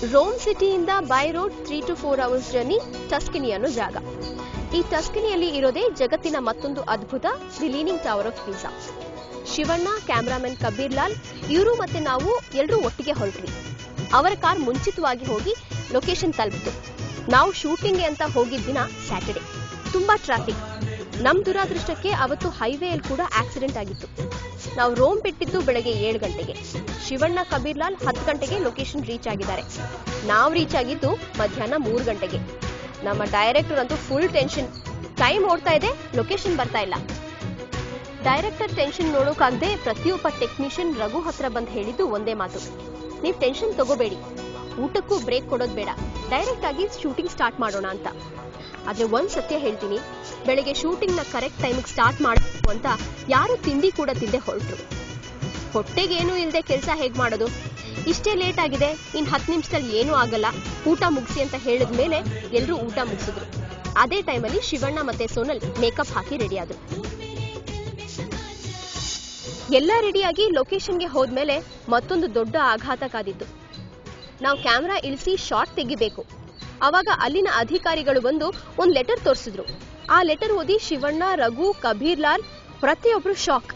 Rome ಸಿಟಿಯಿಂದ by road 3 to 4 hours journey Tuscany ಅನ್ನೋ ಜಾಗ. ಈ ಟಸ್ಕನಿಯಲ್ಲಿ ಇರೋದೇ ಜಗತ್ತಿನ ಮತ್ತೊಂದು ಅದ್ಭುತ, the leaning tower of Pisa. Shivanna, cameraman Kabir Lal, ಇವರು ಮತ್ತೆ ನಾವು ಎಲ್ಲರೂ ಒಟ್ಟಿಗೆ ಹೊರಟ್ವಿ. ಅವರ ಕಾರ್ ಮುಂಚಿತವಾಗಿ ಹೋಗಿ ಲೊಕೇಶನ್ ತಲುಪಿತು. ನಾವು ಶೂಟಿಂಗ್ಗೆ ಅಂತ ಹೋಗಿದ್ದ ದಿನ ಸ್ಯಾಟರ್ಡೆ. ತುಂಬಾ ಟ್ರಾಫಿಕ್. ನಮ್ ದುರಾದೃಷ್ಟಕ್ಕೆ ಅವತ್ತು ಹೈವೇಯಲ್ಲಿ ಕೂಡ ಆಕ್ಸಿಡೆಂಟ್ ಆಗಿತ್ತು. ನಾವು ರೋಮ್ ಬಿಟ್ಟಿದ್ದು ಬೆಳಗ್ಗೆ 7 ಗಂಟೆಗೆ. ಶಿವಣ್ಣ, ಕಬೀರ್ ಲಾಲ್ 10 ಗಂಟೆಗೆ ಲೊಕೇಶನ್ ರೀಚ್ ಆಗಿದ್ದಾರೆ. ನಾವು ರೀಚ್ ಆಗಿದ್ದು ಮಧ್ಯಾಹ್ನ 3 ಗಂಟೆಗೆ. ನಮ್ಮ ಡೈರೆಕ್ಟರ್ ಅಂತೂ ಫುಲ್ ಟೆನ್ಷನ್. ಟೈಮ್ ಓಡ್ತಾ ಇದೆ, ಲೊಕೇಶನ್ ಬರ್ತಾ ಇಲ್ಲ. ಡೈರೆಕ್ಟರ್ ಟೆನ್ಷನ್ ನೋಡೋಕಾಗದೆ ಪ್ರತಿಯೊಬ್ಬ ಟೆಕ್ನಿಷಿಯನ್ ರಘು ಹತ್ರ ಬಂದು ಹೇಳಿದ್ದು ಒಂದೇ ಮಾತು: ನೀವು ಟೆನ್ಷನ್ ತಗೋಬೇಡಿ, ಊಟಕ್ಕೂ ಬ್ರೇಕ್ ಕೊಡೋದು ಬೇಡ, ಡೈರೆಕ್ಟ್ ಆಗಿ ಶೂಟಿಂಗ್ ಸ್ಟಾರ್ಟ್ ಮಾಡೋಣ ಅಂತ. ಆದ್ರೆ ಒಂದ್ ಸತ್ಯ ಹೇಳ್ತೀನಿ, ಬೆಳಗ್ಗೆ ಶೂಟಿಂಗ್ ನ ಕರೆಕ್ಟ್ ಟೈಮಿಗೆ ಸ್ಟಾರ್ಟ್ ಮಾಡಬೇಕು ಅಂತ ಯಾರು ತಿಂಡಿ ಕೂಡ ತಿಂದೆ ಹೊರಟ್ರು. ಹೊಟ್ಟೆಗೇನು ಇಲ್ಲದೆ ಕೆಲಸ ಹೇಗ್ ಮಾಡೋದು? ಇಷ್ಟೇ ಲೇಟ್ ಆಗಿದೆ, ಇನ್ 10 ನಿಮಿಷದಲ್ಲಿ ಏನೂ ಆಗಲ್ಲ, ಊಟ ಮುಗಿಸಿ ಅಂತ ಹೇಳಿದ ಮೇಲೆ ಎಲ್ಲರೂ ಊಟ ಮುಗಿಸಿದ್ರು. ಅದೇ ಟೈಮಲ್ಲಿ ಶಿವಣ್ಣ ಮತ್ತೆ ಸೋನಲ್ ಮೇಕಪ್ ಹಾಕಿ ರೆಡಿ ಆದ್ರು. ಎಲ್ಲ ರೆಡಿಯಾಗಿ ಲೊಕೇಶನ್ಗೆ ಹೋದ್ಮೇಲೆ ಮತ್ತೊಂದು ದೊಡ್ಡ ಆಘಾತ ಕಾದಿತ್ತು. ನಾವು ಕ್ಯಾಮ್ರಾ ಇಳಿಸಿ ಶಾಟ್ ತೆಗಿಬೇಕು. ಅವಾಗ ಅಲ್ಲಿನ ಅಧಿಕಾರಿಗಳು ಬಂದು ಒಂದು ಲೆಟರ್ ತೋರಿಸಿದ್ರು. ಆ ಲೆಟರ್ ಓದಿ ಶಿವಣ್ಣ, ರಘು, ಕಬೀರ್ ಲಾಲ್ ಪ್ರತಿಯೊಬ್ರು ಶಾಕ್.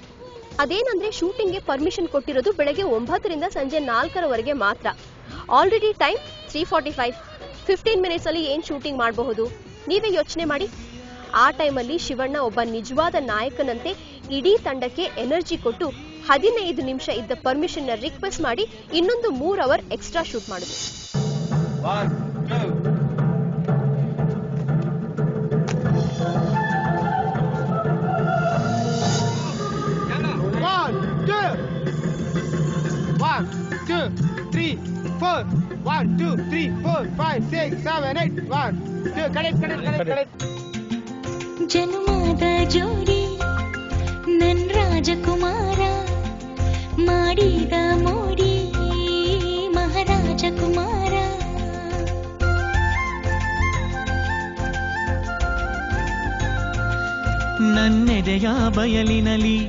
ಅದೇನಂದ್ರೆ ಶೂಟಿಂಗ್ಗೆ ಪರ್ಮಿಷನ್ ಕೊಟ್ಟಿರೋದು ಬೆಳಗ್ಗೆ 9 ರಿಂದ ಸಂಜೆ 4 ಮಾತ್ರ. Already time 3:45. 15 ಮಿನಿಟ್ಸ್ ಅಲ್ಲಿ ಏನ್ ಶೂಟಿಂಗ್ ಮಾಡಬಹುದು? ನೀವೇ ಯೋಚನೆ ಮಾಡಿ. ಆ ಟೈಮಲ್ಲಿ ಶಿವಣ್ಣ ಒಬ್ಬ ನಿಜವಾದ ನಾಯಕನಂತೆ ಇಡೀ ತಂಡಕ್ಕೆ ಎನರ್ಜಿ ಕೊಟ್ಟು 15 ನಿಮಿಷ ಇದ್ದ ಪರ್ಮಿಷನ್ ನ ರಿಕ್ವೆಸ್ಟ್ ಮಾಡಿ ಇನ್ನೊಂದು 3 ಅವರ್ ಎಕ್ಸ್ಟ್ರಾ ಶೂಟ್ ಮಾಡಿದ್ರು. ಜನ್ಮದ ಜೋಡಿ ನನ್ ರಾಜಕುಮಾರ, ಮಾಡಿದ ಮೋಡಿ ಮಹಾರಾಜ ಕುಮಾರ. ನನ್ನೆದೆಯ ಬಯಲಿನಲ್ಲಿ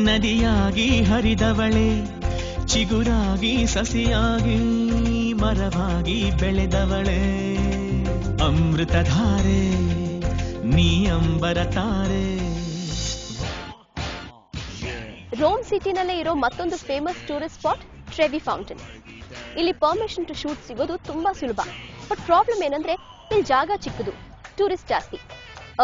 ನದಿಯಾಗಿ ಹರಿದವಳೆ, ಚಿಗುರಾಗಿ ಸಸಿಯಾಗಿ ಮರವಾಗಿ ಬೆಳೆದವಳೆ, ಅಮೃತಧಾರೆ ನೀ ಅಂಬರ ತಾರೆ. ರೋಮ್ ಸಿಟಿನಲ್ಲೇ ಇರೋ ಮತ್ತೊಂದು famous tourist spot Trevi fountain. ಇಲ್ಲಿ ಪರ್ಮಿಷನ್ ಟು ಶೂಟ್ ಸಿಗೋದು ತುಂಬಾ ಸುಲಭ. ಬಟ್ ಪ್ರಾಬ್ಲಮ್ ಏನಂದ್ರೆ ಇಲ್ಲಿ ಜಾಗ ಚಿಕ್ಕದು, ಟೂರಿಸ್ಟ್ ಜಾಸ್ತಿ.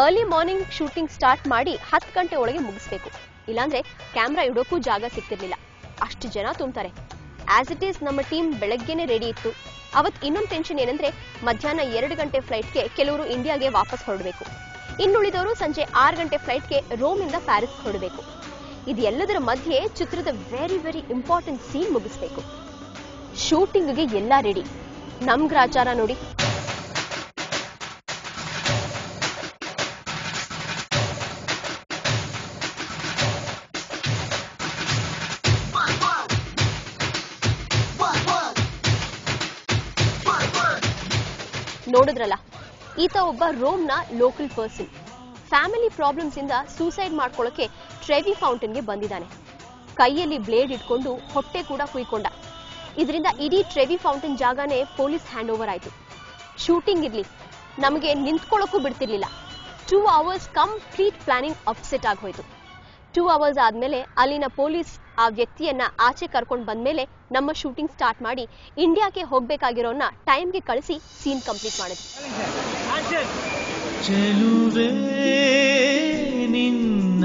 ಅರ್ಲಿ ಮಾರ್ನಿಂಗ್ ಶೂಟಿಂಗ್ ಸ್ಟಾರ್ಟ್ ಮಾಡಿ 10 ಗಂಟೆ ಒಳಗೆ ಮುಗಿಸ್ಬೇಕು. ಇಲ್ಲಾಂದ್ರೆ ಕ್ಯಾಮ್ರಾ ಇಡೋಕ್ಕೂ ಜಾಗ ಸಿಗ್ತಿರ್ಲಿಲ್ಲ, ಅಷ್ಟು ಜನ ತುಂಬ್ತಾರೆ. ಆಸ್ ಇಟ್ ಈಸ್ ನಮ್ಮ ಟೀಮ್ ಬೆಳಗ್ಗೆನೆ ರೆಡಿ ಇತ್ತು. ಅವತ್ ಇನ್ನೊಂದು ಟೆನ್ಷನ್ ಏನಂದ್ರೆ ಮಧ್ಯಾಹ್ನ 2 ಗಂಟೆ ಫ್ಲೈಟ್ಗೆ ಕೆಲವರು ಇಂಡಿಯಾಗೆ ವಾಪಸ್ ಹೊರಡಬೇಕು. ಇನ್ನುಳಿದವರು ಸಂಜೆ 6 ಗಂಟೆ ಫ್ಲೈಟ್ಗೆ ರೋಮ್ ಇಂದ ಪ್ಯಾರಿಸ್ ಹೊರಡಬೇಕು. ಇದೆಲ್ಲದರ ಮಧ್ಯೆ ಚಿತ್ರದ ವೆರಿ ಇಂಪಾರ್ಟೆಂಟ್ ಸೀನ್ ಮುಗಿಸ್ಬೇಕು. ಶೂಟಿಂಗ್ಗೆ ಎಲ್ಲ ರೆಡಿ. ನಮ್ ಗ್ರಾಚಾರ ನೋಡಿ. ನೋಡಿದ್ರಲ್ಲ, ಈತ ಒಬ್ಬ ರೋಮ್ನ ಲೋಕಲ್ ಪರ್ಸನ್. ಫ್ಯಾಮಿಲಿ ಪ್ರಾಬ್ಲಮ್ಸ್ ಇಂದ ಸೂಸೈಡ್ ಮಾಡ್ಕೊಳ್ಳೋಕೆ ಟ್ರೆವಿ ಫೌಂಟೇನ್ಗೆ ಬಂದಿದ್ದಾನೆ. ಕೈಯಲ್ಲಿ ಬ್ಲೇಡ್ ಇಟ್ಕೊಂಡು ಹೊಟ್ಟೆ ಕೂಡ ಕುಯ್ಕೊಂಡ. ಇದರಿಂದ ಇಡೀ ಟ್ರೆವಿ ಫೌಂಟೇನ್ ಜಾಗನೇ ಪೊಲೀಸ್ ಹ್ಯಾಂಡ್ ಓವರ್ ಆಯ್ತು. ಶೂಟಿಂಗ್ ಇರ್ಲಿ, ನಮಗೆ ನಿಂತ್ಕೊಳ್ಳೋಕ್ಕೂ ಬಿಡ್ತಿರ್ಲಿಲ್ಲ. 2 hours ಕಂಪ್ಲೀಟ್ ಪ್ಲಾನಿಂಗ್ ಅಪ್ಸೆಟ್ ಆಗೋಯ್ತು. 2 hours ಆದ್ಮೇಲೆ ಅಲ್ಲಿನ ಪೊಲೀಸ್ ಆ ವ್ಯಕ್ತಿಯನ್ನ ಆಚೆ ಕರ್ಕೊಂಡು ಬಂದ್ಮೇಲೆ ನಮ್ಮ ಶೂಟಿಂಗ್ ಸ್ಟಾರ್ಟ್ ಮಾಡಿ ಇಂಡಿಯಾಕ್ಕೆ ಹೋಗ್ಬೇಕಾಗಿರೋನ್ನ ಟೈಮ್ಗೆ ಕಳಿಸಿ ಸೀನ್ ಕಂಪ್ಲೀಟ್ ಮಾಡಿದ್ವಿ. ಚೆಲುವೆ ನಿನ್ನ